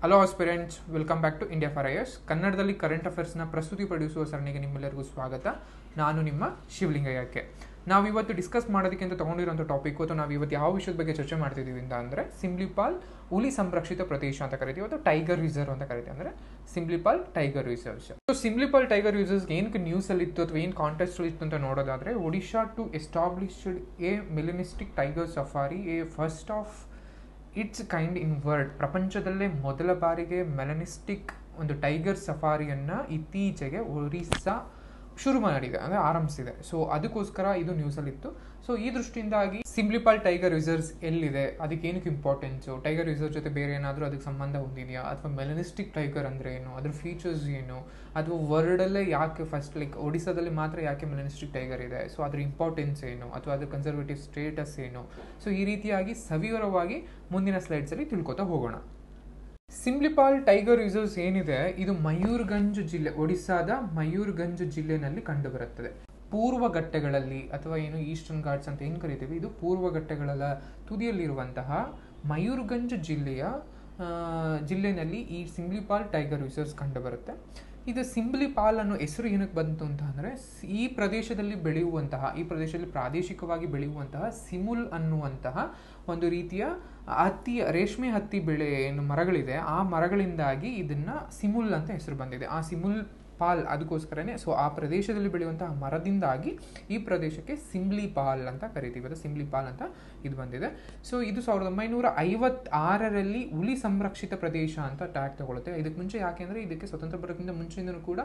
Hello aspirants, welcome back to India for IAS. ಕನ್ನಡದಲ್ಲಿ current ಅಫೇರ್ಸ್ನ ಪ್ರಸ್ತುತಿಪಡಿಸುವ ಸರಣಿಗೆ ನಿಮ್ಮೆಲ್ಲರಿಗೂ ಸ್ವಾಗತ. ನಾನು ನಿಮ್ಮ ಶಿವಲಿಂಗಯ್ಯಕ್ಕೆ. ನಾವಿವತ್ತು ಡಿಸ್ಕಸ್ ಮಾಡೋದಕ್ಕೆ ಅಂತ ತೊಗೊಂಡಿರೋಂಥ ಟಾಪಿಕ್, ಅಥವಾ ನಾವು ಇವತ್ತು ಯಾವ ವಿಷಯದ ಬಗ್ಗೆ ಚರ್ಚೆ ಮಾಡ್ತಿದ್ದೀವಿ ಅಂತ ಅಂದರೆ ಸಿಂಪ್ಲಿಪಾಲ್ ಹುಲಿ ಸಂರಕ್ಷಿತ ಪ್ರದೇಶ ಅಂತ ಕರಿತೀವಿ, ಅಥವಾ ಟೈಗರ್ ರಿಸರ್ವ್ ಅಂತ ಕರಿತೀವಿ. ಅಂದರೆ Similipal tiger reserves. So Similipal tiger reserves ಏನಕ್ಕೆ ನ್ಯೂಸಲ್ಲಿ ಇತ್ತು ಅಥವಾ ಏನು ಕಾಂಟೆಸ್ಟ್ ಇತ್ತು ಅಂತ ನೋಡೋದಾದರೆ, Odisha to established a melanistic tiger safari, a first of its kind in world. ಪ್ರಪಂಚದಲ್ಲೇ ಮೊದಲ ಬಾರಿಗೆ ಮೆಲನಿಸ್ಟಿಕ್ ಒಂದು ಟೈಗರ್ ಸಫಾರಿಯನ್ನು ಇತ್ತೀಚೆಗೆ ಒರಿಸ್ಸಾ ಶುರು ಮಾಡಿದೆ, ಅಂದರೆ ಆರಂಭಿಸಿದೆ. ಸೊ ಅದಕ್ಕೋಸ್ಕರ ಇದು ನ್ಯೂಸಲ್ಲಿತ್ತು. ಸೊ ಈ ದೃಷ್ಟಿಯಿಂದಾಗಿ ಸಿಂಪ್ಲಿಪಾಲ್ ಟೈಗರ್ ರಿಸರ್ವ್ಸ್ ಎಲ್ಲಿದೆ, ಅದಕ್ಕೆ ಏನಕ್ಕೆ ಇಂಪಾರ್ಟೆನ್ಸು, ಟೈಗರ್ ರಿಸರ್ವ್ ಜೊತೆ ಬೇರೆ ಏನಾದರೂ ಅದಕ್ಕೆ ಸಂಬಂಧ ಹೊಂದಿದೆಯಾ, ಅಥವಾ ಮೆಲನಿಸ್ಟಿಕ್ ಟೈಗರ್ ಅಂದರೆ ಏನು, ಅದ್ರ ಫೀಚರ್ಸ್ ಏನು, ಅಥವಾ ವರ್ಲ್ಡಲ್ಲೇ ಯಾಕೆ ಫಸ್ಟ್ ಒಡಿಸ್ಸಾದಲ್ಲಿ ಮಾತ್ರ ಯಾಕೆ ಮೆಲನಿಸ್ಟಿಕ್ ಟೈಗರ್ ಇದೆ, ಸೊ ಅದ್ರ ಇಂಪಾರ್ಟೆನ್ಸ್ ಏನು, ಅಥವಾ ಅದ್ರ ಕನ್ಸರ್ವೇಟಿವ್ ಸ್ಟೇಟಸ್ ಏನು. ಸೊ ಈ ರೀತಿಯಾಗಿ ಸವಿವರವಾಗಿ ಮುಂದಿನ ಸ್ಲೈಡ್ಸಲ್ಲಿ ತಿಳ್ಕೊತಾ ಹೋಗೋಣ. ಸಿಂಪ್ಲಿಪಾಲ್ ಟೈಗರ್ ರಿಸರ್ವ್ಸ್ ಏನಿದೆ, ಇದು ಮಯೂರ್ಗಂಜ್ ಜಿಲ್ಲೆ, ಒಡಿಸ್ಸಾದ ಮಯೂರ್ಗಂಜ್ ಜಿಲ್ಲೆನಲ್ಲಿ ಕಂಡುಬರುತ್ತದೆ. ಪೂರ್ವ ಘಟ್ಟಗಳಲ್ಲಿ, ಅಥವಾ ಏನು ಈಸ್ಟರ್ನ್ ಘಾಟ್ಸ್ ಅಂತ ಏನು ಕರಿತೀವಿ, ಇದು ಪೂರ್ವ ಘಟ್ಟಗಳ ತುದಿಯಲ್ಲಿರುವಂತಹ ಮಯೂರ್ಗಂಜ್ ಜಿಲ್ಲೆನಲ್ಲಿ ಈ ಸಿಂಪ್ಲಿಪಾಲ್ ಟೈಗರ್ ರಿಸರ್ವ್ಸ್ ಕಂಡುಬರುತ್ತೆ. ಇದು ಸಿಂಪ್ಲಿಪಾಲ್ ಅನ್ನೋ ಹೆಸರು ಏನಕ್ಕೆ ಬಂತು ಅಂತ ಅಂದರೆ, ಈ ಪ್ರದೇಶದಲ್ಲಿ ಪ್ರಾದೇಶಿಕವಾಗಿ ಬೆಳೆಯುವಂತಹ ಸಿಮುಲ್ ಅನ್ನುವಂತಹ ಒಂದು ರೀತಿಯ ರೇಷ್ಮೆ ಹತ್ತಿ ಬೆಳೆ ಏನು ಮರಗಳಿದೆ, ಆ ಮರಗಳಿಂದಾಗಿ ಇದನ್ನ ಸಿಮುಲ್ ಅಂತ ಹೆಸರು ಬಂದಿದೆ. ಆ ಸಿಮುಲ್ ಪಾಲ್ ಅದಕ್ಕೋಸ್ಕರನೇ. ಸೊ ಆ ಪ್ರದೇಶದಲ್ಲಿ ಬೆಳೆಯುವಂತಹ ಮರದಿಂದಾಗಿ ಈ ಪ್ರದೇಶಕ್ಕೆ ಸಿಂಪ್ಲಿಪಾಲ್ ಅಂತ ಕರಿತೀವಿ, ಅದು ಸಿಂಪ್ಲಿಪಾಲ್ ಅಂತ ಇದು ಬಂದಿದೆ. ಸೊ ಇದು 1956ರಲ್ಲಿ ಹುಲಿ ಸಂರಕ್ಷಿತ ಪ್ರದೇಶ ಅಂತ ಟ್ಯಾಗ್ ತಗೊಳುತ್ತೆ. ಇದಕ್ಕೆ ಮುಂಚೆ ಯಾಕೆಂದರೆ ಇದಕ್ಕೆ ಸ್ವತಂತ್ರ ಬರೋಕ್ಕಿಂತ ಮುಂಚೆಯಿಂದನೂ ಕೂಡ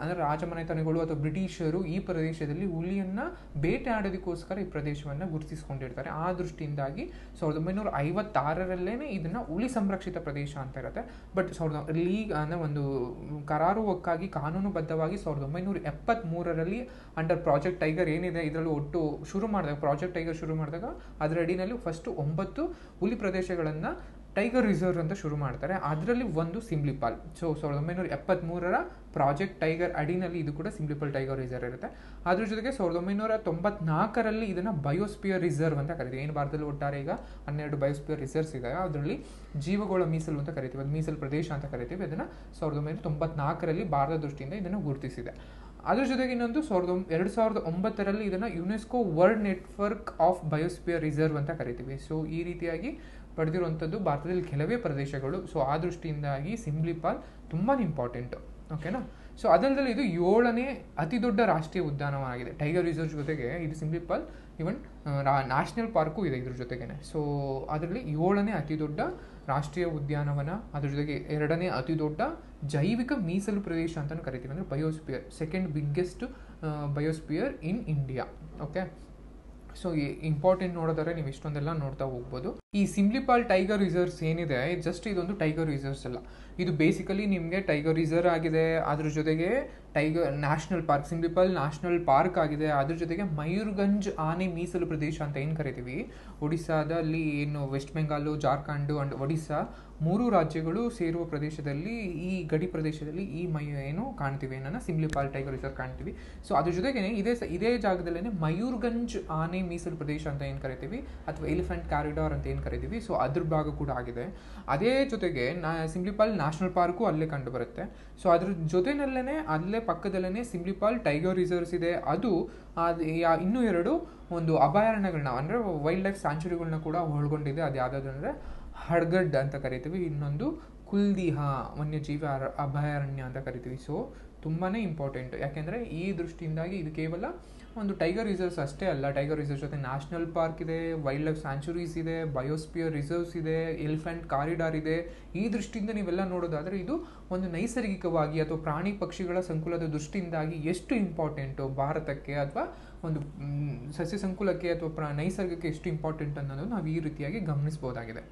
ಅಂದರೆ ರಾಜಮನೆತನಗಳು ಅಥವಾ ಬ್ರಿಟಿಷರು ಈ ಪ್ರದೇಶದಲ್ಲಿ ಹುಲಿಯನ್ನು ಬೇಟೆಯಾಡೋದಕ್ಕೋಸ್ಕರ ಈ ಪ್ರದೇಶವನ್ನು ಗುರುತಿಸಿಕೊಂಡಿರ್ತಾರೆ. ಆ ದೃಷ್ಟಿಯಿಂದಾಗಿ 1956ರಲ್ಲೇ ಇದನ್ನು ಹುಲಿ ಸಂರಕ್ಷಿತ ಪ್ರದೇಶ ಅಂತ ಇರುತ್ತೆ. ಬಟ್ ಅಂದರೆ ಒಂದು ಕರಾರುವಕ್ಕಾಗಿ ಕಾನೂನುಬದ್ಧವಾಗಿ 1973ರಲ್ಲಿ ಅಂಡರ್ ಪ್ರಾಜೆಕ್ಟ್ ಟೈಗರ್ ಏನಿದೆ, ಇದರಲ್ಲಿ ಒಟ್ಟು ಪ್ರಾಜೆಕ್ಟ್ ಟೈಗರ್ ಶುರು ಮಾಡಿದಾಗ ಅದರ ಅಡಿನಲ್ಲಿ ಫಸ್ಟ್ 9 ಹುಲಿ ಪ್ರದೇಶಗಳನ್ನು ಟೈಗರ್ ರಿಸರ್ವ್ ಅಂತ ಶುರು ಮಾಡ್ತಾರೆ. ಅದರಲ್ಲಿ ಒಂದು ಸಿಂಪ್ಲಿಪಾಲ್. ಸೊ 1973ರ ಪ್ರಾಜೆಕ್ಟ್ ಟೈಗರ್ ಅಡಿನಲ್ಲಿ ಇದು ಕೂಡ ಸಿಂಪ್ಲಿಪಾಲ್ ಟೈಗರ್ ರಿಸರ್ವ್ ಇರುತ್ತೆ. ಅದ್ರ ಜೊತೆಗೆ 1994ರಲ್ಲಿ ಇದನ್ನು ಬಯೋಸ್ಪಿಯರ್ ರಿಸರ್ವ್ ಅಂತ ಕರಿತೀವಿ. ಏನು ಭಾರತದಲ್ಲಿ ಒಟ್ಟಾರೆ ಈಗ 12 ಬಯೋಸ್ಪಿಯರ್ ರಿಸರ್ವ್ಸ್ ಇದೆ. ಅದರಲ್ಲಿ ಜೀವಗೋಳ ಮೀಸಲು ಅಂತ ಕರಿತೀವಿ, ಅದು ಮೀಸಲು ಪ್ರದೇಶ ಅಂತ ಕರಿತೀವಿ. ಅದನ್ನು 1994ರಲ್ಲಿ ಭಾರತ ದೃಷ್ಟಿಯಿಂದ ಇದನ್ನು ಗುರುತಿಸಿದೆ. ಅದ್ರ ಜೊತೆಗೆ ಇನ್ನೊಂದು 2009ರಲ್ಲಿ ಇದನ್ನು UNESCO world network of biosphere reserve ಅಂತ ಕರಿತೀವಿ. ಸೊ ಈ ರೀತಿಯಾಗಿ ಪಡೆದಿರುವಂಥದ್ದು ಭಾರತದಲ್ಲಿ ಕೆಲವೇ ಪ್ರದೇಶಗಳು. ಸೊ ಆ ದೃಷ್ಟಿಯಿಂದಾಗಿ ಸಿಂಪ್ಲಿಪಾಲ್ ತುಂಬಾ ಇಂಪಾರ್ಟೆಂಟು. ಓಕೆನಾ. ಸೊ ಅದಲ್ಲದೆ ಇದು 7ನೇ ಅತಿ ದೊಡ್ಡ ರಾಷ್ಟ್ರೀಯ ಉದ್ಯಾನವನ ಆಗಿದೆ. ಟೈಗರ್ ರಿಸರ್ವ್ ಜೊತೆಗೆ ಇದು ಸಿಂಪ್ಲಿಪಾಲ್ ಇವನ್ ನ್ಯಾಷನಲ್ ಪಾರ್ಕು ಇದೆ ಇದ್ರ ಜೊತೆಗೇನೆ. ಸೊ ಅದರಲ್ಲಿ 7ನೇ ಅತಿ ದೊಡ್ಡ ರಾಷ್ಟ್ರೀಯ ಉದ್ಯಾನವನ, ಅದ್ರ ಜೊತೆಗೆ 2ನೇ ಅತಿ ದೊಡ್ಡ ಜೈವಿಕ ಮೀಸಲು ಪ್ರದೇಶ ಅಂತಲೂ ಕರಿತೀವಿ, ಅಂದರೆ biosphere, second biggest biosphere in India. Okay. So important ನೋಡೋದಾದ್ರೆ ನೀವು ಇಷ್ಟೊಂದೆಲ್ಲ ನೋಡ್ತಾ ಹೋಗ್ಬೋದು. ಈ ಸಿಂಪ್ಲಿಪಾಲ್ ಟೈಗರ್ ರಿಸರ್ವ್ಸ್ ಏನಿದೆ, ಜಸ್ಟ್ ಇದೊಂದು ಟೈಗರ್ ರಿಸರ್ವ್ಸ್ ಅಲ್ಲ, ಇದು ಬೇಸಿಕಲಿ ನಿಮಗೆ ಟೈಗರ್ ರಿಸರ್ವ್ ಆಗಿದೆ, ಅದ್ರ ಜೊತೆಗೆ tiger national park, Similipal national park ಆಗಿದೆ. ಅದ್ರ ಜೊತೆಗೆ ಮಯೂರ್ಗಂಜ್ ಆನೆ ಮೀಸಲು ಪ್ರದೇಶ ಅಂತ ಏನು ಕರಿತೀವಿ, ಒಡಿಸ್ಸಾದಲ್ಲಿ ಏನು ವೆಸ್ಟ್ ಬೆಂಗಾಲು, ಜಾರ್ಖಂಡ್ ಅಂಡ್ ಒಡಿಸ್ಸಾ 3 ರಾಜ್ಯಗಳು ಸೇರುವ ಪ್ರದೇಶದಲ್ಲಿ, ಈ ಗಡಿ ಪ್ರದೇಶದಲ್ಲಿ ಈ ಏನು ಕಾಣ್ತೀವಿ, ಏನನ್ನ ಸಿಂಪ್ಲಿಪಾಲ್ ಟೈಗರ್ ರಿಸರ್ವ್ ಕಾಣ್ತೀವಿ. ಸೊ ಅದ್ರ ಜೊತೆಗೆ ಇದೇ ಜಾಗದಲ್ಲೇ ಮಯೂರ್ಗಂಜ್ ಆನೆ ಮೀಸಲು ಪ್ರದೇಶ ಅಂತ ಏನು ಕರಿತೀವಿ, ಅಥವಾ ಎಲಿಫೆಂಟ್ ಕಾರಿಡಾರ್ ಅಂತ ಏನು ಕರಿತೀವಿ, ಸೊ ಅದ್ರ ಭಾಗ ಕೂಡ ಆಗಿದೆ. ಅದೇ ಜೊತೆಗೆ ಸಿಂಪ್ಲಿಪಾಲ್ ನ್ಯಾಷನಲ್ ಪಾರ್ಕು ಅಲ್ಲೇ ಕಂಡು ಬರುತ್ತೆ. ಸೊ ಅದ್ರ ಜೊತೆನಲ್ಲೇ ಅಲ್ಲೇ ಪಕ್ಕದಲ್ಲೇ ಸಿಂಪ್ಲಿಪಾಲ್ ಟೈಗರ್ ರಿಸರ್ವ್ಸ್ ಇದೆ. ಅದು ಇನ್ನೂ 2 ಒಂದು ಅಭಯಾರಣ್ಯಗಳನ್ನ, ಅಂದರೆ ವೈಲ್ಡ್ ಲೈಫ್ ಸ್ಯಾಂಚುರಿಗಳನ್ನ ಕೂಡ ಒಳಗೊಂಡಿದೆ. ಅದು ಯಾವುದಾದ್ರು ಅಂದರೆ ಹಡ್ಗಡ್ ಅಂತ ಕರಿತೀವಿ, ಇನ್ನೊಂದು ಕುಲ್ದಿಹಾ ವನ್ಯಜೀವಿ ಅಭಯಾರಣ್ಯ ಅಂತ ಕರಿತೀವಿ. ಸೊ ತುಂಬಾ ಇಂಪಾರ್ಟೆಂಟ್, ಯಾಕೆಂದರೆ ಈ ದೃಷ್ಟಿಯಿಂದಾಗಿ ಇದು ಕೇವಲ ಒಂದು ಟೈಗರ್ ರಿಸರ್ವ್ಸ್ ಅಷ್ಟೇ ಅಲ್ಲ, ಟೈಗರ್ ರಿಸರ್ವ್ಸ್ ಜೊತೆ ನ್ಯಾಷನಲ್ ಪಾರ್ಕ್ ಇದೆ, ವೈಲ್ಡ್ ಲೈಫ್ ಸ್ಯಾಂಚುರೀಸ್ ಇದೆ, ಬಯೋಸ್ಪಿಯರ್ ರಿಸರ್ವ್ಸ್ ಇದೆ, ಎಲಿಫೆಂಟ್ ಕಾರಿಡಾರ್ ಇದೆ. ಈ ದೃಷ್ಟಿಯಿಂದ ನೀವೆಲ್ಲ ನೋಡೋದಾದರೆ ಇದು ಒಂದು ನೈಸರ್ಗಿಕವಾಗಿ ಅಥವಾ ಪ್ರಾಣಿ ಪಕ್ಷಿಗಳ ಸಂಕುಲದ ದೃಷ್ಟಿಯಿಂದಾಗಿ ಎಷ್ಟು ಇಂಪಾರ್ಟೆಂಟು ಭಾರತಕ್ಕೆ, ಅಥವಾ ಒಂದು ಸಸ್ಯ ಸಂಕುಲಕ್ಕೆ ಅಥವಾ ನೈಸರ್ಗಕ್ಕೆ ಎಷ್ಟು ಇಂಪಾರ್ಟೆಂಟ್ ಅನ್ನೋದು ನಾವು ಈ ರೀತಿಯಾಗಿ ಗಮನಿಸಬಹುದಾಗಿದೆ.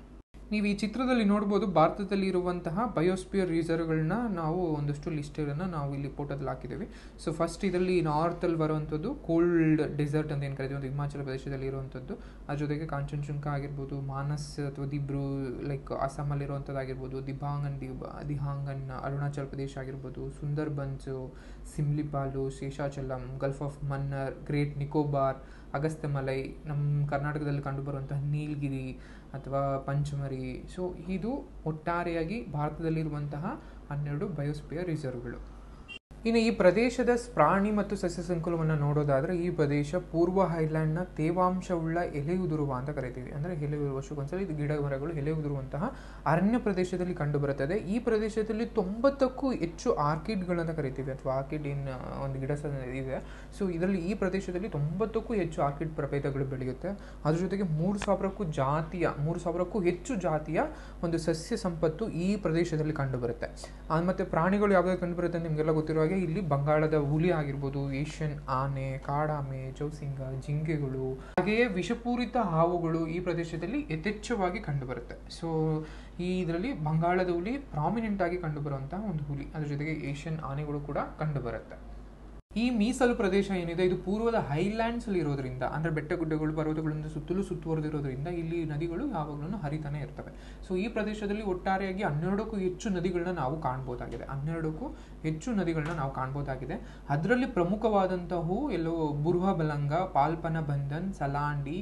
ನೀವು ಈ ಚಿತ್ರದಲ್ಲಿ ನೋಡ್ಬೋದು, ಭಾರತದಲ್ಲಿ ಇರುವಂತಹ ಬಯೋಸ್ಪಿಯರ್ ರಿಸರ್ವ್ಗಳನ್ನ ನಾವು ಒಂದಷ್ಟು ಲಿಸ್ಟನ್ನು ನಾವು ಇಲ್ಲಿ ಫೋಟೋದಲ್ಲಿ ಹಾಕಿದ್ದೀವಿ. ಸೊ ಫಸ್ಟ್ ಇದರಲ್ಲಿ ನಾರ್ತಲ್ಲಿ ಬರುವಂಥದ್ದು ಕೋಲ್ಡ್ ಡೆಸರ್ಟ್ ಅಂತ ಏನು ಕರಿತೀವಿ, ಒಂದು ಹಿಮಾಚಲ ಪ್ರದೇಶದಲ್ಲಿ ಇರುವಂಥದ್ದು. ಅದ್ರ ಜೊತೆಗೆ ಕಾಂಚನಜುಂಗ ಆಗಿರ್ಬೋದು, ಮಾನಸ್ ಅಥವಾ ದಿಬ್ರು ಲೈಕ್ ಅಸ್ಸಾಮಲ್ಲಿರುವಂಥದ್ದಾಗಿರ್ಬೋದು, ದಿಹಾಂಗನ್ ಅರುಣಾಚಲ್ ಪ್ರದೇಶ ಆಗಿರ್ಬೋದು, Sundarbans, Similipal, Seshachalam, gulf of Mannar, great Nicobar, Agasthya Malai, ನಮ್ಮ ಕರ್ನಾಟಕದಲ್ಲಿ ಕಂಡುಬರುವಂತಹ ನೀಲಗಿರಿ ಅಥವಾ ಪಂಚಮರಿ. ಸೊ ಇದು ಒಟ್ಟಾರೆಯಾಗಿ ಭಾರತದಲ್ಲಿರುವಂತಹ 12 ಬಯೋಸ್ಪಿಯರ್ ರಿಸರ್ವ್ಗಳು. ಇನ್ನು ಈ ಪ್ರದೇಶದ ಪ್ರಾಣಿ ಮತ್ತು ಸಸ್ಯ ಸಂಕುಲವನ್ನು ನೋಡೋದಾದರೆ, ಈ ಪ್ರದೇಶ ಪೂರ್ವ ಹೈಲ್ಯಾಂಡ್ನ ತೇವಾಂಶವುಳ್ಳ ಎಲೆಯುದುರುವ ಅಂತ ಕರಿತೀವಿ. ಅಂದರೆ ವರ್ಷಕ್ಕೊಂದ್ಸಲ ಇದು ಗಿಡ ಮರಗಳು ಎಲೆ ಉದುರುವಂತಹ ಅರಣ್ಯ ಪ್ರದೇಶದಲ್ಲಿ ಕಂಡುಬರುತ್ತದೆ. ಈ ಪ್ರದೇಶದಲ್ಲಿ 90ಕ್ಕೂ ಹೆಚ್ಚು ಆರ್ಕಿಡ್ಗಳನ್ನು ಕರಿತೀವಿ, ಅಥವಾ ಆರ್ಕಿಡ್ ಒಂದು ಗಿಡ ಇದೆ. ಸೊ ಇದರಲ್ಲಿ ಈ ಪ್ರದೇಶದಲ್ಲಿ 90ಕ್ಕೂ ಹೆಚ್ಚು ಆರ್ಕಿಡ್ ಪ್ರಭೇದಗಳು ಬೆಳೆಯುತ್ತೆ. ಅದ್ರ ಜೊತೆಗೆ 3000ಕ್ಕೂ ಹೆಚ್ಚು ಜಾತಿಯ ಒಂದು ಸಸ್ಯ ಸಂಪತ್ತು ಈ ಪ್ರದೇಶದಲ್ಲಿ ಕಂಡುಬರುತ್ತೆ. ಮತ್ತು ಪ್ರಾಣಿಗಳು ಯಾವ್ಯಾವ ಕಂಡುಬರುತ್ತೆ ಅಂತ ನಿಮಗೆಲ್ಲ ಗೊತ್ತಿರುವ ಹಾಗೆ, ಇಲ್ಲಿ ಬಂಗಾಳದ ಹುಲಿ ಆಗಿರ್ಬೋದು, ಏಷ್ಯನ್ ಆನೆ, ಕಾಡಾಮೆ, ಚೌಸಿಂಗ, ಜಿಂಕೆಗಳು, ಹಾಗೆಯೇ ವಿಷಪೂರಿತ ಹಾವುಗಳು ಈ ಪ್ರದೇಶದಲ್ಲಿ ಯಥೇಚ್ಛವಾಗಿ ಕಂಡುಬರುತ್ತೆ. ಸೊ ಇದರಲ್ಲಿ ಬಂಗಾಳದ ಹುಲಿ ಪ್ರಾಮಿನೆಂಟ್ ಆಗಿ ಕಂಡುಬರುವಂತಹ ಒಂದು ಹುಲಿ, ಅದ್ರ ಜೊತೆಗೆ ಏಷ್ಯನ್ ಆನೆಗಳು ಕೂಡ ಕಂಡುಬರುತ್ತೆ. ಈ ಮೀಸಲು ಪ್ರದೇಶ ಏನಿದೆ ಇದು ಪೂರ್ವದ ಹೈಲ್ಯಾಂಡ್ಸ್ ಅಲ್ಲಿ ಇರೋದ್ರಿಂದ, ಅಂದ್ರೆ ಬೆಟ್ಟ ಗುಡ್ಡಗಳು ಪರ್ವತಗಳಿಂದ ಸುತ್ತುವರೆದಿರೋದ್ರಿಂದ ಇಲ್ಲಿ ನದಿಗಳು ಯಾವಾಗಲೂ ಹರಿತಾನೆ ಇರ್ತವೆ. ಸೊ ಈ ಪ್ರದೇಶದಲ್ಲಿ ಒಟ್ಟಾರೆಯಾಗಿ 12ಕ್ಕೂ ಹೆಚ್ಚು ನದಿಗಳನ್ನ ನಾವು ಕಾಣ್ಬೋದಾಗಿದೆ. ಅದರಲ್ಲಿ ಪ್ರಮುಖವಾದಂತಹವು ಬುರ್ಹಾ ಬಲಂಗ, ಪಾಲ್ಪನ ಬಂಧನ್, ಸಲಾಂಡಿ,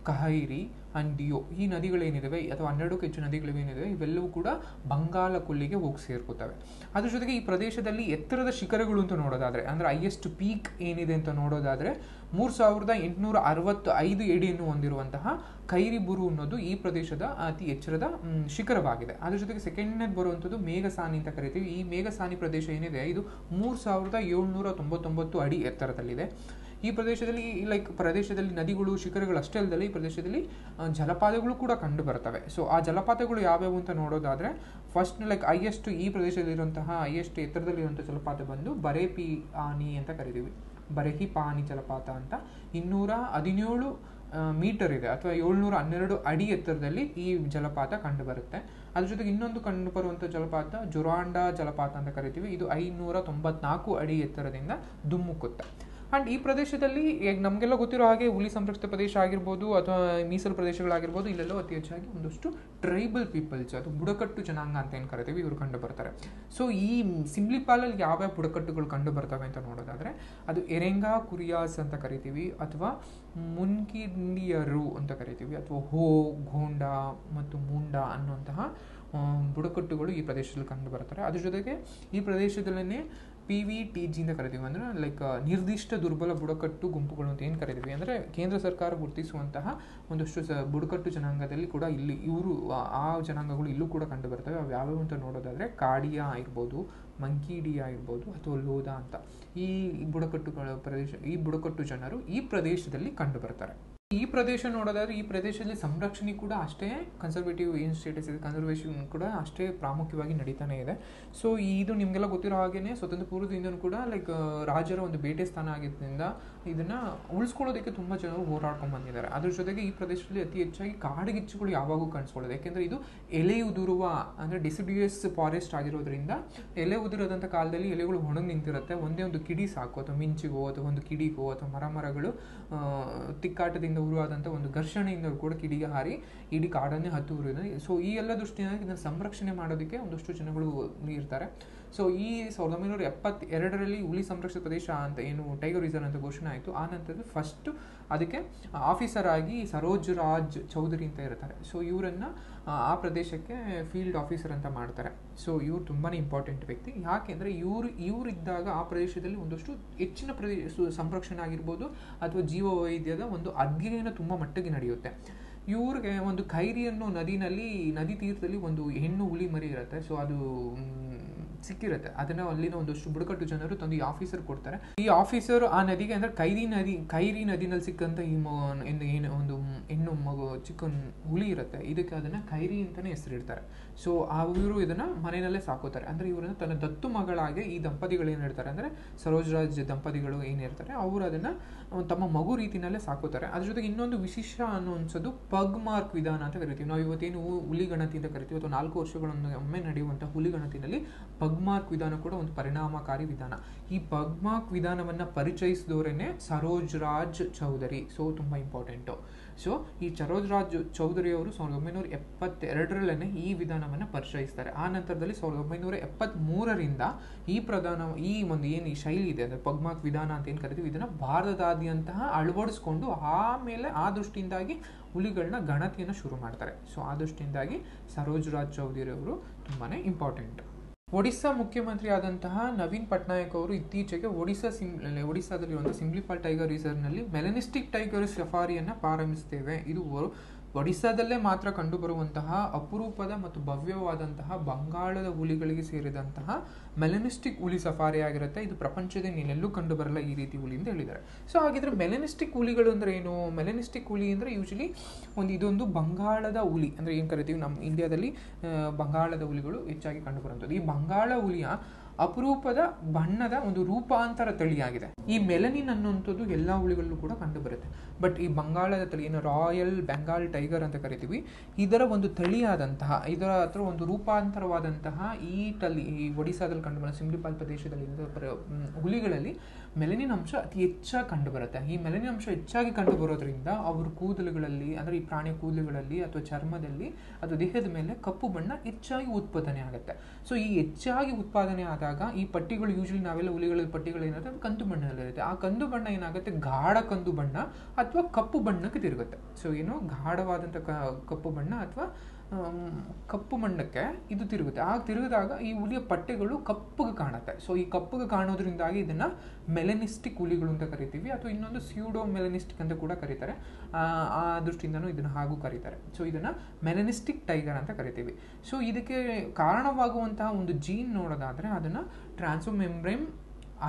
ಕಹೈರಿ ಅಂಡ್ ಡಿಯೋ ಈ ನದಿಗಳೇನಿದಾವೆ, ಅಥವಾ 12ಕ್ಕೂ ಹೆಚ್ಚು ನದಿಗಳೇನಿದಾವೆ, ಇವೆಲ್ಲವೂ ಕೂಡ ಬಂಗಾಳ ಕೊಲ್ಲಿಗೆ ಹೋಗಿ ಸೇರ್ಕೋತವೆ. ಅದ್ರ ಜೊತೆಗೆ ಈ ಪ್ರದೇಶದಲ್ಲಿ ಎತ್ತರದ ಶಿಖರಗಳು ಅಂತ ನೋಡೋದಾದ್ರೆ, ಅಂದ್ರೆ ಹೈಯೆಸ್ಟ್ ಪೀಕ್ ಏನಿದೆ ಅಂತ ನೋಡೋದಾದ್ರೆ 3865 ಅಡಿಯನ್ನು ಹೊಂದಿರುವಂತಹ ಖೈರಿಬುರು ಅನ್ನೋದು ಈ ಪ್ರದೇಶದ ಅತಿ ಎಚ್ಚರದ ಶಿಖರವಾಗಿದೆ. ಅದ್ರ ಜೊತೆಗೆ ಸೆಕೆಂಡ್ನೇದು ಬರುವಂಥದ್ದು ಮೇಘಸಾನಿ ಅಂತ ಕರಿತೀವಿ. ಈ ಮೇಘಸಾನಿ ಪ್ರದೇಶ ಏನಿದೆ ಇದು 3799 ಅಡಿ ಎತ್ತರದಲ್ಲಿದೆ. ಈ ಪ್ರದೇಶದಲ್ಲಿ ನದಿಗಳು, ಶಿಖರಗಳು ಅಷ್ಟೇ ಅಲ್ಲದೆ ಈ ಪ್ರದೇಶದಲ್ಲಿ ಜಲಪಾತಗಳು ಕೂಡ ಕಂಡು ಬರ್ತವೆ. ಸೊ ಆ ಜಲಪಾತಗಳು ಯಾವ್ಯಾವು ಅಂತ ನೋಡೋದಾದ್ರೆ, ಫಸ್ಟ್ ಹೈಯೆಸ್ಟ್ ಈ ಪ್ರದೇಶದಲ್ಲಿರುವಂತಹ ಹೈಯೆಸ್ಟ್ ಎತ್ತರದಲ್ಲಿರುವಂತಹ ಜಲಪಾತ ಬಂದು ಬರೇಪಿಯಾನಿ ಅಂತ ಕರಿತೀವಿ. ಬರೆಹಿಪಾನಿ ಜಲಪಾತ ಅಂತ 217 ಮೀಟರ್ ಇದೆ, ಅಥವಾ 712 ಅಡಿ ಎತ್ತರದಲ್ಲಿ ಈ ಜಲಪಾತ ಕಂಡು ಬರುತ್ತೆ. ಅದ್ರ ಜೊತೆಗೆ ಇನ್ನೊಂದು ಕಂಡು ಬರುವಂತಹ ಜಲಪಾತ ಜೊರಾಂಡಾ ಜಲಪಾತ ಅಂತ ಕರಿತೀವಿ. ಇದು 594 ಅಡಿ ಎತ್ತರದಿಂದ ಧುಮ್ಮುಕುತ್ತೆ. ಅಂಡ್ ಈ ಪ್ರದೇಶದಲ್ಲಿ ನಮಗೆಲ್ಲ ಗೊತ್ತಿರೋ ಹಾಗೆ ಹುಲಿ ಸಂರಕ್ಷಿತ ಪ್ರದೇಶ ಆಗಿರ್ಬೋದು ಅಥವಾ ಮೀಸಲು ಪ್ರದೇಶಗಳಾಗಿರ್ಬೋದು, ಇಲ್ಲೆಲ್ಲೋ ಅತಿ ಹೆಚ್ಚಾಗಿ ಒಂದಷ್ಟು ಟ್ರೈಬಲ್ ಪೀಪಲ್ಸ್ ಅಥವಾ ಬುಡಕಟ್ಟು ಜನಾಂಗ ಅಂತ ಏನು ಕರಿತೀವಿ ಇವರು ಕಂಡು ಬರ್ತಾರೆ. ಸೊ ಈ ಸಿಮ್ಲಿಪಾಲಲ್ಲಿ ಯಾವ್ಯಾವ ಬುಡಕಟ್ಟುಗಳು ಕಂಡು ಬರ್ತವೆ ಅಂತ ನೋಡೋದಾದ್ರೆ, ಅದು ಎರೆಂಗಾ ಕುರಿಯಾಸ್ ಅಂತ ಕರಿತೀವಿ, ಅಥವಾ ಮುನ್ಕಿಂಡಿಯರು ಅಂತ ಕರಿತೀವಿ, ಅಥವಾ ಹೋ, ಘೋಂಡಾ ಮತ್ತು ಮುಂಡಾ ಅನ್ನುವಂತಹ ಬುಡಕಟ್ಟುಗಳು ಈ ಪ್ರದೇಶದಲ್ಲಿ ಕಂಡು ಬರ್ತಾರೆ. ಅದ್ರ ಜೊತೆಗೆ ಈ ಪ್ರದೇಶದಲ್ಲೇ PVTG ಅಂತ ಕರಿತೀವಿ, ಅಂದ್ರೆ ನಿರ್ದಿಷ್ಟ ದುರ್ಬಲ ಬುಡಕಟ್ಟು ಗುಂಪುಗಳು ಅಂತ ಏನು ಕರಿತೀವಿ, ಅಂದ್ರೆ ಕೇಂದ್ರ ಸರ್ಕಾರ ಗುರುತಿಸುವಂತಹ ಒಂದಷ್ಟು ಬುಡಕಟ್ಟು ಜನಾಂಗದಲ್ಲಿ ಕೂಡ ಇಲ್ಲಿ ಆ ಜನಾಂಗಗಳು ಇಲ್ಲೂ ಕೂಡ ಕಂಡು ಬರ್ತವೆ. ಅವು ಯಾವ್ಯಾವ ಅಂತ ನೋಡೋದಾದ್ರೆ ಕಾಡಿಯಾ ಇರ್ಬೋದು, ಮಂಕಿಡಿಯಾ ಇರ್ಬೋದು, ಅಥವಾ ಲೋದಾ ಅಂತ ಈ ಬುಡಕಟ್ಟು ಜನರು ಈ ಪ್ರದೇಶದಲ್ಲಿ ಕಂಡು ಬರ್ತಾರೆ. ಈ ಪ್ರದೇಶ ನೋಡೋದಾದ್ರೆ, ಈ ಪ್ರದೇಶದಲ್ಲಿ ಸಂರಕ್ಷಣೆ ಕೂಡ ಅಷ್ಟೇ ಕನ್ಸರ್ವೇಟಿವ್ ಏನು ಸ್ಟೇಟಸ್ ಇದೆ, ಕನ್ಸರ್ವೇಷನ್ ಕೂಡ ಅಷ್ಟೇ ಪ್ರಾಮುಖ್ಯವಾಗಿ ನಡೀತಾನೆ ಇದೆ. ಸೊ ಇದು ನಿಮಗೆಲ್ಲ ಗೊತ್ತಿರೋ ಹಾಗೇನೆ ಸ್ವತಂತ್ರ ಪೂರ್ವದಿಂದನೂ ಕೂಡ ರಾಜರ ಒಂದು ಬೇಟೆ ಸ್ಥಾನ ಆಗಿದ್ದರಿಂದ ಇದನ್ನ ಉಳಿಸ್ಕೊಳ್ಳೋದಕ್ಕೆ ತುಂಬಾ ಜನರು ಹೋರಾಡ್ಕೊಂಡು ಬಂದಿದ್ದಾರೆ. ಅದ್ರ ಜೊತೆಗೆ ಈ ಪ್ರದೇಶದಲ್ಲಿ ಅತಿ ಹೆಚ್ಚಾಗಿ ಕಾಡ್ಗಿಚ್ಚುಗಳು ಯಾವಾಗೂ ಕಾಣಿಸ್ಕೊಳ್ಳೋದು, ಯಾಕೆಂದ್ರೆ ಇದು ಎಲೆ ಉದುರುವ ಅಂದ್ರೆ ಡಿಸಿಡಿಯಸ್ ಫಾರೆಸ್ಟ್ ಆಗಿರೋದ್ರಿಂದ ಎಲೆ ಉದುರದಂಥ ಕಾಲದಲ್ಲಿ ಎಲೆಗಳು ಒಣಗಿ ನಿಂತಿರುತ್ತೆ. ಒಂದೇ ಒಂದು ಕಿಡಿ ಸಾಕು, ಅಥವಾ ಮಿಂಚಿಗೋ ಅಥವಾ ಒಂದು ಕಿಡಿಗೋ ಅಥವಾ ಮರಗಳು ತಿಕ್ಕಾಟದಿಂದ ಉರುವಾದಂಥ ಒಂದು ಘರ್ಷಣೆಯಿಂದ ಕೂಡ ಕಿಡಿಗೆ ಹಾರಿ ಇಡೀ ಕಾಡನ್ನೇ ಹತ್ತು ಉರಿಯೋದು. ಸೊ ಈ ಎಲ್ಲ ದೃಷ್ಟಿಯಿಂದ ಇದನ್ನು ಸಂರಕ್ಷಣೆ ಮಾಡೋದಕ್ಕೆ ಒಂದಷ್ಟು ಜನಗಳು ಇರ್ತಾರೆ. ಸೊ ಈ 1972ರಲ್ಲಿ ಹುಲಿ ಸಂರಕ್ಷಿತ ಪ್ರದೇಶ ಅಂತ ಏನು ಟೈಗರ್ ರಿಸರ್ವ್ ಅಂತ ಘೋಷಣೆ ಆಯಿತು. ಆ ನಂತರದಲ್ಲಿ ಫಸ್ಟ್ ಅದಕ್ಕೆ ಆಫೀಸರ್ ಆಗಿ ಸರೋಜ್ ರಾಜ್ ಚೌಧರಿ ಅಂತ ಇರ್ತಾರೆ. ಸೊ ಇವರನ್ನ ಆ ಪ್ರದೇಶಕ್ಕೆ ಫೀಲ್ಡ್ ಆಫೀಸರ್ ಅಂತ ಮಾಡ್ತಾರೆ. ಸೊ ಇವ್ರು ತುಂಬಾನೇ ಇಂಪಾರ್ಟೆಂಟ್ ವ್ಯಕ್ತಿ. ಯಾಕೆಂದ್ರೆ ಇವರಿದ್ದಾಗ ಆ ಪ್ರದೇಶದಲ್ಲಿ ಒಂದಷ್ಟು ಹೆಚ್ಚಿನ ಸಂರಕ್ಷಣೆ ಆಗಿರ್ಬೋದು ಅಥವಾ ಜೀವ ವೈದ್ಯದ ಒಂದು ಅಧ್ಯಯನ ತುಂಬಾ ಮಟ್ಟಿಗೆ ನಡೆಯುತ್ತೆ. ಇವ್ರಿಗೆ ಒಂದು ಖೈರಿ ಅನ್ನೋ ನದಿ ತೀರದಲ್ಲಿ ಒಂದು ಹೆಣ್ಣು ಹುಲಿ ಮರಿ ಇರುತ್ತೆ. ಸೊ ಅದು ಸಿಕ್ಕಿರುತ್ತೆ. ಅದನ್ನ ಅಲ್ಲಿನ ಒಂದಷ್ಟು ಬುಡಕಟ್ಟು ಜನರು ತಂದು ಈ ಆಫೀಸರ್ ಕೊಡ್ತಾರೆ. ಈ ಆಫೀಸರ್ ಆ ನದಿಗೆ ಅಂದ್ರೆ ಖೈರಿ ನದಿನಲ್ಲಿ ಸಿಕ್ಕಂತ ಏನು ಒಂದು ಹೆಣ್ಣು ಮಗು ಚಿಕ್ಕ ಹುಲಿ ಇರುತ್ತೆ, ಇದಕ್ಕೆ ಅದನ್ನ ಖೈರಿ ಅಂತಾನೆ ಹೆಸರಿಡ್ತಾರೆ. ಸೊ ಇವರು ಇದನ್ನ ಮನೆಯಲ್ಲೇ ಸಾಕೋತಾರೆ. ಅಂದ್ರೆ ಇವರನ್ನ ತನ್ನ ದತ್ತು ಮಗಳಾಗಿ ಈ ದಂಪತಿಗಳು ಏನಿರ್ತಾರೆ ಅಂದ್ರೆ ಸರೋಜ್ ರಾಜ್ ದಂಪತಿಗಳು ಏನಿರ್ತಾರೆ ಅವರು ಅದನ್ನ ತಮ್ಮ ಮಗು ರೀತಿನಲ್ಲೇ ಸಾಕೋತಾರೆ. ಅದ್ರ ಜೊತೆಗೆ ಇನ್ನೊಂದು ವಿಶೇಷ ಅನ್ನುವಂಥದ್ದು ಪಗ್ ಮಾರ್ಕ್ ವಿಧಾನ ಅಂತ ಕರಿತೀವಿ. ನಾವು ಇವತ್ತೇನು ಹುಲಿ ಗಣತಿ ಅಂತ ಕರಿತೀವಿ, ಅಥವಾ 4 ವರ್ಷಗಳೊಮ್ಮೆ ನಡೆಯುವಂತಹ ಹುಲಿ ಗಣತಿನಲ್ಲಿ ಪಗ್ ಮಾರ್ಕ್ ವಿಧಾನ ಕೂಡ ಒಂದು ಪರಿಣಾಮಕಾರಿ ವಿಧಾನ. ಈ ಪಗ್ ಮಾರ್ಕ್ ವಿಧಾನವನ್ನ ಪರಿಚಯಿಸಿದವರೇನೆ ಸರೋಜ್ ರಾಜ್ ಚೌಧರಿ. ಸೊ ತುಂಬಾ ಇಂಪಾರ್ಟೆಂಟು. ಸೊ ಈ ಸರೋಜ್ ರಾಜ್ ಚೌಧರಿ ಅವರು 1972ರಲ್ಲೇ ಈ ವಿಧಾನವನ್ನು ಪರಿಚಯಿಸ್ತಾರೆ. ಆ ನಂತರದಲ್ಲಿ 1973ರಿಂದ ಈ ಒಂದು ಏನು ಈ ಶೈಲಿ ಇದೆ ಅಂದರೆ ಪಗ್ಮಾಕ್ ವಿಧಾನ ಅಂತ ಏನು ಕರಿತೀವಿ, ಇದನ್ನು ಭಾರತದಾದ್ಯಂತ ಅಳವಡಿಸ್ಕೊಂಡು ಆಮೇಲೆ ಆ ದೃಷ್ಟಿಯಿಂದಾಗಿ ಹುಲಿಗಳನ್ನ ಗಣತಿಯನ್ನು ಶುರು ಮಾಡ್ತಾರೆ. ಸೊ ಆ ದೃಷ್ಟಿಯಿಂದಾಗಿ ಸರೋಜ್ ರಾಜ್ ಚೌಧರಿ ಅವರು ತುಂಬಾ ಇಂಪಾರ್ಟೆಂಟ್. ಒಡಿಸ್ಸಾ ಮುಖ್ಯಮಂತ್ರಿ ಆದಂತಹ ನವೀನ್ ಪಟ್ನಾಯಕ್ ಅವರು ಇತ್ತೀಚೆಗೆ ಒಡಿಸ್ಸಾದಲ್ಲಿರುವಂತಹ ಸಿಂಪ್ಲಿಪಾಲ್ ಟೈಗರ್ ರಿಸರ್ವ್ನಲ್ಲಿ ಮೆಲನಿಸ್ಟಿಕ್ ಟೈಗರ್ ಸಫಾರಿಯನ್ನು ಪ್ರಾರಂಭಿಸುತ್ತೇವೆ. ಇದು ಒಡಿಸ್ಸಾದಲ್ಲೇ ಮಾತ್ರ ಕಂಡುಬರುವಂತಹ ಅಪರೂಪದ ಮತ್ತು ಭವ್ಯವಾದಂತಹ ಬಂಗಾಳದ ಹುಲಿಗಳಿಗೆ ಸೇರಿದಂತಹ ಮೆಲನಿಸ್ಟಿಕ್ ಹುಲಿ ಸಫಾರಿ ಆಗಿರುತ್ತೆ. ಇದು ಪ್ರಪಂಚದ ಇನ್ನೆಲ್ಲೂ ಕಂಡು ಬರಲ್ಲ ಈ ರೀತಿ ಹುಲಿ ಅಂತ ಹೇಳಿದ್ದಾರೆ. ಸೊ ಹಾಗಿದ್ರೆ ಮೆಲನಿಸ್ಟಿಕ್ ಹುಲಿಗಳು ಅಂದರೆ ಏನು? ಮೆಲನಿಸ್ಟಿಕ್ ಹುಲಿ ಅಂದರೆ ಯೂಶಲಿ ಇದೊಂದು ಬಂಗಾಳದ ಹುಲಿ ಅಂದರೆ ಏನು ಕರಿತೀವಿ, ನಮ್ಮ ಇಂಡಿಯಾದಲ್ಲಿ ಬಂಗಾಳದ ಹುಲಿಗಳು ಹೆಚ್ಚಾಗಿ ಕಂಡುಬರುವಂಥದ್ದು. ಈ ಬಂಗಾಳ ಹುಲಿಯ ಅಪರೂಪದ ಬಣ್ಣದ ಒಂದು ರೂಪಾಂತರ ತಳಿಯಾಗಿದೆ. ಈ ಮೆಲನಿನ್ ಅನ್ನುವಂಥದ್ದು ಎಲ್ಲ ಹುಲಿಗಳಲ್ಲೂ ಕೂಡ ಕಂಡುಬರುತ್ತೆ. ಬಟ್ ಈ ಬಂಗಾಳದ ತಳಿ ಏನು ರಾಯಲ್ ಬೆಂಗಾಲ್ ಟೈಗರ್ ಅಂತ ಕರಿತೀವಿ, ಇದರ ಒಂದು ತಳಿಯಾದಂತಹ ಇದರ ಹತ್ರ ಒಂದು ರೂಪಾಂತರವಾದಂತಹ ಈ ಒಡಿಸ್ಸಾದಲ್ಲಿ ಕಂಡುಬರುವ ಸಿಂಪ್ಲಿಪಾಲ್ ಪ್ರದೇಶದಲ್ಲಿ ಹುಲಿಗಳಲ್ಲಿ ಮೆಲನಿನ್ ಅಂಶ ಅತಿ ಹೆಚ್ಚಾಗಿ ಕಂಡುಬರುತ್ತೆ. ಈ ಮೆಲನಿನ್ ಅಂಶ ಹೆಚ್ಚಾಗಿ ಕಂಡುಬರೋದ್ರಿಂದ ಅವ್ರ ಕೂದಲುಗಳಲ್ಲಿ ಅಂದರೆ ಈ ಪ್ರಾಣಿಯ ಕೂದಲುಗಳಲ್ಲಿ ಅಥವಾ ಚರ್ಮದಲ್ಲಿ ಅಥವಾ ದೇಹದ ಮೇಲೆ ಕಪ್ಪು ಬಣ್ಣ ಹೆಚ್ಚಾಗಿ ಉತ್ಪಾದನೆ ಆಗುತ್ತೆ. ಸೊ ಈ ಹೆಚ್ಚಾಗಿ ಉತ್ಪಾದನೆ ಆದಾಗ ಈ ಪಟ್ಟಿಗಳು ಯೂಶಲಿ ನಾವೆಲ್ಲ ಹುಲಿಗಳ ಪಟ್ಟಿಗಳು ಏನಾಗುತ್ತೆ ಅದು ಕಂದು ಬಣ್ಣದಲ್ಲಿರುತ್ತೆ. ಆ ಕಂದು ಬಣ್ಣ ಏನಾಗುತ್ತೆ ಗಾಢ ಕಂದು ಬಣ್ಣ ಅಥವಾ ಕಪ್ಪು ಬಣ್ಣಕ್ಕೆ ತಿರುಗುತ್ತೆ. ಸೊ ಏನು ಗಾಢವಾದಂಥ ಕಪ್ಪು ಬಣ್ಣ ಅಥವಾ ಕಪ್ಪು ಬಣ್ಣಕ್ಕೆ ಇದು ತಿರುಗುತ್ತೆ. ಆಗ ತಿರುಗಿದಾಗ ಈ ಹುಲಿಯ ಪಟ್ಟೆಗಳು ಕಪ್ಪಗೆ ಕಾಣುತ್ತೆ. ಸೊ ಈ ಕಪ್ಪಗೆ ಕಾಣೋದ್ರಿಂದಾಗಿ ಇದನ್ನು ಮೆಲನಿಸ್ಟಿಕ್ ಹುಲಿಗಳು ಅಂತ ಕರಿತೀವಿ, ಅಥವಾ ಇನ್ನೊಂದು ಸ್ಯೂಡೋ ಮೆಲನಿಸ್ಟಿಕ್ ಅಂತ ಕೂಡ ಕರೀತಾರೆ. ಆ ದೃಷ್ಟಿಯಿಂದನೂ ಇದನ್ನು ಹಾಗೂ ಕರೀತಾರೆ. ಸೊ ಇದನ್ನು ಮೆಲನಿಸ್ಟಿಕ್ ಟೈಗರ್ ಅಂತ ಕರಿತೀವಿ. ಸೊ ಇದಕ್ಕೆ ಕಾರಣವಾಗುವಂತಹ ಒಂದು ಜೀನ್ ನೋಡೋದಾದರೆ ಅದನ್ನು ಟ್ರಾನ್ಸ್ಮೆಂಬ್ರೇನ್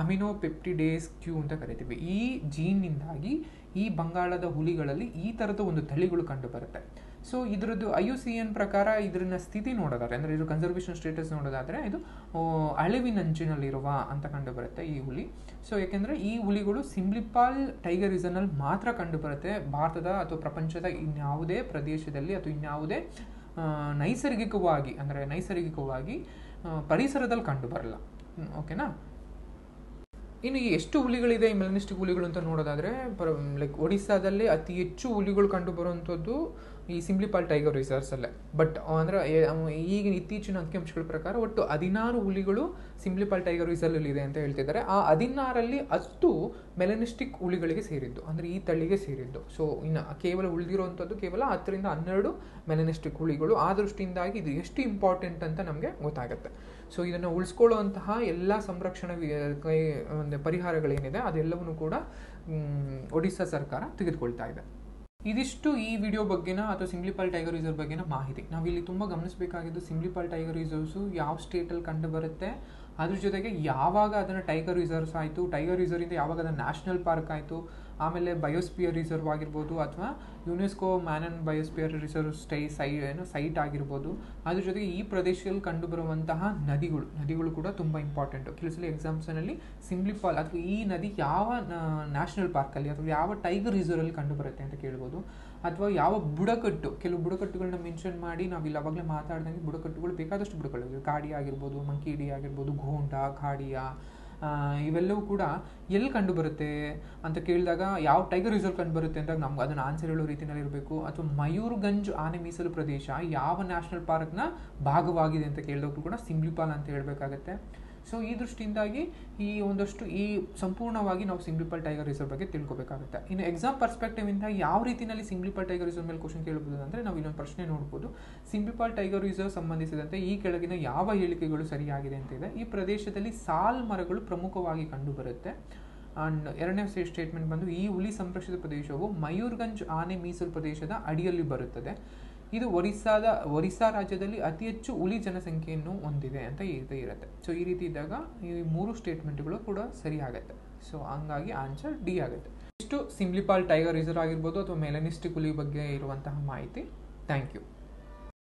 ಅಮಿನೋಪೆಪ್ಟಿಡೇಸ್ ಕ್ಯೂ ಅಂತ ಕರಿತೀವಿ. ಈ ಜೀನ್ನಿಂದಾಗಿ ಈ ಬಂಗಾಳದ ಹುಲಿಗಳಲ್ಲಿ ಈ ಥರದ ಒಂದು ತಳಿಗಳು ಕಂಡು ಬರುತ್ತೆ. ಸೊ ಇದರದ್ದು IUCN ಪ್ರಕಾರ ಇದನ್ನ ಸ್ಥಿತಿ ನೋಡೋದಾದ್ರೆ ಅಂದರೆ ಇದು ಕನ್ಸರ್ವೇಷನ್ ಸ್ಟೇಟಸ್ ನೋಡೋದಾದರೆ ಇದು ಅಳಿವಿನಂಚಿನಲ್ಲಿರುವ ಅಂತ ಕಂಡು ಬರುತ್ತೆ ಈ ಹುಲಿ. ಸೊ ಯಾಕೆಂದರೆ ಈ ಹುಲಿಗಳು ಸಿಂಪ್ಲಿಪಾಲ್ ಟೈಗರ್ ರಿಸರ್ವ್ನಲ್ಲಿ ಮಾತ್ರ ಕಂಡು ಬರುತ್ತೆ. ಭಾರತದ ಅಥವಾ ಪ್ರಪಂಚದ ಇನ್ಯಾವುದೇ ಪ್ರದೇಶದಲ್ಲಿ ಅಥವಾ ಇನ್ಯಾವುದೇ ನೈಸರ್ಗಿಕವಾಗಿ ಪರಿಸರದಲ್ಲಿ ಕಂಡು ಬರಲ್ಲ. ಓಕೆನಾ? ಇನ್ನು ಎಷ್ಟು ಹುಲಿಗಳಿದೆ ಈ ಮೆಲನಿಸ್ಟಿಕ್ ಹುಲಿಗಳು ಅಂತ ನೋಡೋದಾದರೆ ಲೈಕ್ ಒಡಿಸ್ಸಾದಲ್ಲಿ ಅತಿ ಹೆಚ್ಚು ಹುಲಿಗಳು ಕಂಡು ಬರುವಂಥದ್ದು ಈ ಸಿಂಪ್ಲಿಪಾಲ್ ಟೈಗರ್ ರಿಸರ್ವ್ಸಲ್ಲೇ. ಬಟ್ ಅಂದರೆ ಈಗ ಇತ್ತೀಚಿನ ಅಂಕಿಅಂಶಗಳ ಪ್ರಕಾರ ಒಟ್ಟು 16 ಹುಲಿಗಳು ಸಿಂಪ್ಲಿಪಾಲ್ ಟೈಗರ್ ರಿಸರ್ವಲ್ಲಿ ಇದೆ ಅಂತ ಹೇಳ್ತಿದ್ದಾರೆ. ಆ 16ರಲ್ಲಿ 10 ಮೆಲನಿಸ್ಟಿಕ್ ಹುಲಿಗಳಿಗೆ ಸೇರಿದ್ದು ಅಂದರೆ ಈ ತಳಿಗೆ ಸೇರಿದ್ದು. ಸೊ ಇನ್ನು ಕೇವಲ ಉಳಿದಿರುವಂಥದ್ದು ಕೇವಲ 10ರಿಂದ 12 ಮೆಲನಿಸ್ಟಿಕ್ ಹುಲಿಗಳು. ಆ ದೃಷ್ಟಿಯಿಂದಾಗಿ ಇದು ಎಷ್ಟು ಇಂಪಾರ್ಟೆಂಟ್ ಅಂತ ನಮಗೆ ಗೊತ್ತಾಗುತ್ತೆ. ಸೊ ಇದನ್ನು ಉಳಿಸ್ಕೊಳ್ಳುವಂತಹ ಎಲ್ಲ ಸಂರಕ್ಷಣಾ ಒಂದು ಪರಿಹಾರಗಳೇನಿದೆ ಅದೆಲ್ಲವನ್ನೂ ಕೂಡ ಒಡಿಸ್ಸಾ ಸರ್ಕಾರ ತೆಗೆದುಕೊಳ್ತಾ ಇದೆ. ಇದಿಷ್ಟು ಈ ವಿಡಿಯೋ ಬಗ್ಗೆನ ಅಥವಾ ಸಿಂಪ್ಲಿಪಾಲ್ ಟೈಗರ್ ರಿಸರ್ವ್ ಬಗ್ಗೆನ ಮಾಹಿತಿ. ನಾವಿಲ್ಲಿ ತುಂಬ ಗಮನಿಸಬೇಕಾಗಿದ್ದು ಸಿಂಪ್ಲಿಪಾಲ್ ಟೈಗರ್ ರಿಸರ್ವ್ಸು ಯಾವ ಸ್ಟೇಟಲ್ಲಿ ಕಂಡು ಬರುತ್ತೆ, ಅದ್ರ ಜೊತೆಗೆ ಯಾವಾಗ ಅದನ್ನು ಟೈಗರ್ ರಿಸರ್ವ್ಸ್ ಆಯಿತು, ಟೈಗರ್ ರಿಸರ್ವಿಂದ ಯಾವಾಗ ಅದನ್ನು ನ್ಯಾಷನಲ್ ಪಾರ್ಕ್ ಆಯಿತು, ಆಮೇಲೆ ಬಯೋಸ್ಪಿಯರ್ ರಿಸರ್ವ್ ಆಗಿರ್ಬೋದು ಅಥವಾ ಯುನೆಸ್ಕೋ ಮ್ಯಾನನ್ ಬಯೋಸ್ಪಿಯರ್ ರಿಸರ್ವ್ ಸೈಟ್ ಆಗಿರ್ಬೋದು. ಅದ್ರ ಜೊತೆಗೆ ಈ ಪ್ರದೇಶದಲ್ಲಿ ಕಂಡುಬರುವಂತಹ ನದಿಗಳು ಕೂಡ ತುಂಬ ಇಂಪಾರ್ಟೆಂಟು. ಕೆಲಸಲ್ಲಿ ಎಕ್ಸಾಮ್ಸ್ನಲ್ಲಿ ಸಿಂಪ್ಲಿಪಾಲ್ ಅಥವಾ ಈ ನದಿ ಯಾವ ನ್ಯಾಷನಲ್ ಪಾರ್ಕಲ್ಲಿ ಅಥವಾ ಯಾವ ಟೈಗರ್ ರಿಸರ್ವಲ್ಲಿ ಕಂಡು ಬರುತ್ತೆ ಅಂತ ಕೇಳ್ಬೋದು. ಅಥವಾ ಯಾವ ಕೆಲವು ಬುಡಕಟ್ಟುಗಳನ್ನ ಮೆನ್ಷನ್ ಮಾಡಿ ನಾವಿಲ್ಲಿ ಅವಾಗಲೇ ಮಾತಾಡ್ದಂಗೆ ಬುಡಕಟ್ಟುಗಳು ಬೇಕಾದಷ್ಟು ಬುಡಕಟ್ಟು, ಕಾಡಿ ಆಗಿರ್ಬೋದು, ಮಂಕಿಡಿ ಆಗಿರ್ಬೋದು, ಘೋಂಡ, ಖಾಡಿಯಾ, ಇವೆಲ್ಲವೂ ಕೂಡ ಎಲ್ಲಿ ಕಂಡು ಬರುತ್ತೆ ಅಂತ ಕೇಳಿದಾಗ ಯಾವ ಟೈಗರ್ ರಿಸರ್ವ್ ಕಂಡು ಬರುತ್ತೆ ಅಂತ ನಮ್ಗೆ ಅದನ್ನು ಆನ್ಸರ್ ಹೇಳೋ ರೀತಿಯಲ್ಲಿ ಇರಬೇಕು. ಅಥವಾ ಮಯೂರ್ಗಂಜ್ ಆನೆ ಮೀಸಲು ಪ್ರದೇಶ ಯಾವ ನ್ಯಾಷನಲ್ ಪಾರ್ಕ್ನ ಭಾಗವಾಗಿದೆ ಅಂತ ಕೇಳಿದವರು ಕೂಡ ಸಿಂಪ್ಲಿಪಾಲ್ ಅಂತ ಹೇಳಬೇಕಾಗತ್ತೆ. ಸೊ ಈ ದೃಷ್ಟಿಯಿಂದಾಗಿ ಈ ಸಂಪೂರ್ಣವಾಗಿ ನಾವು ಸಿಂಪ್ಲಿಪಾಲ್ ಟೈಗರ್ ರಿಸರ್ವ್ ಬಗ್ಗೆ ತಿಳ್ಕೊಬೇಕಾಗುತ್ತೆ. ಇನ್ನು ಎಕ್ಸಾಮ್ ಪರ್ಸ್ಪೆಕ್ಟಿವ್ ಇಂದ ಯಾವ ರೀತಿಯಲ್ಲಿ ಸಿಂಪ್ಲಿಪಾಲ್ ಟೈಗರ್ ರಿಸರ್ವ್ ಮೇಲೆ ಕ್ವಶನ್ ಕೇಳಬಹುದು ಅಂದರೆ ನಾವು ಇನ್ನೊಂದು ಪ್ರಶ್ನೆ ನೋಡ್ಬೋದು. ಸಿಂಪ್ಲಿಪಾಲ್ ಟೈಗರ್ ರಿಸರ್ವ್ ಸಂಬಂಧಿಸಿದಂತೆ ಈ ಕೆಳಗಿನ ಯಾವ ಹೇಳಿಕೆಗಳು ಸರಿಯಾಗಿದೆ ಅಂತ ಇದೆ. ಈ ಪ್ರದೇಶದಲ್ಲಿ ಸಾಲ್ ಮರಗಳು ಪ್ರಮುಖವಾಗಿ ಕಂಡುಬರುತ್ತೆ. ಆ್ಯಂಡ್ ಎರಡನೇ ಸ್ಟೇಟ್ಮೆಂಟ್ ಬಂದು ಈ ಹುಲಿ ಸಂರಕ್ಷಿತ ಪ್ರದೇಶವು ಮಯೂರ್ಗಂಜ್ ಆನೆ ಮೀಸಲು ಪ್ರದೇಶದ ಅಡಿಯಲ್ಲಿ ಬರುತ್ತದೆ. ಇದು ಒರಿಸ್ಸಾ ರಾಜ್ಯದಲ್ಲಿ ಅತಿ ಹೆಚ್ಚು ಹುಲಿ ಜನಸಂಖ್ಯೆಯನ್ನು ಹೊಂದಿದೆ ಅಂತ ಇರುತ್ತೆ. ಸೊ ಈ ರೀತಿ ಇದ್ದಾಗ ಈ 3 ಸ್ಟೇಟ್ಮೆಂಟ್ಗಳು ಕೂಡ ಸರಿ ಆಗುತ್ತೆ. ಸೊ ಹಂಗಾಗಿ ಆನ್ಸರ್ ಡಿ ಆಗುತ್ತೆ. ಇಷ್ಟು ಸಿಂಪ್ಲಿಪಾಲ್ ಟೈಗರ್ ರಿಸರ್ವ್ ಆಗಿರ್ಬೋದು ಅಥವಾ ಮೆಲನಿಸ್ಟಿಕ್ ಹುಲಿ ಬಗ್ಗೆ ಇರುವಂತಹ ಮಾಹಿತಿ. Thank you.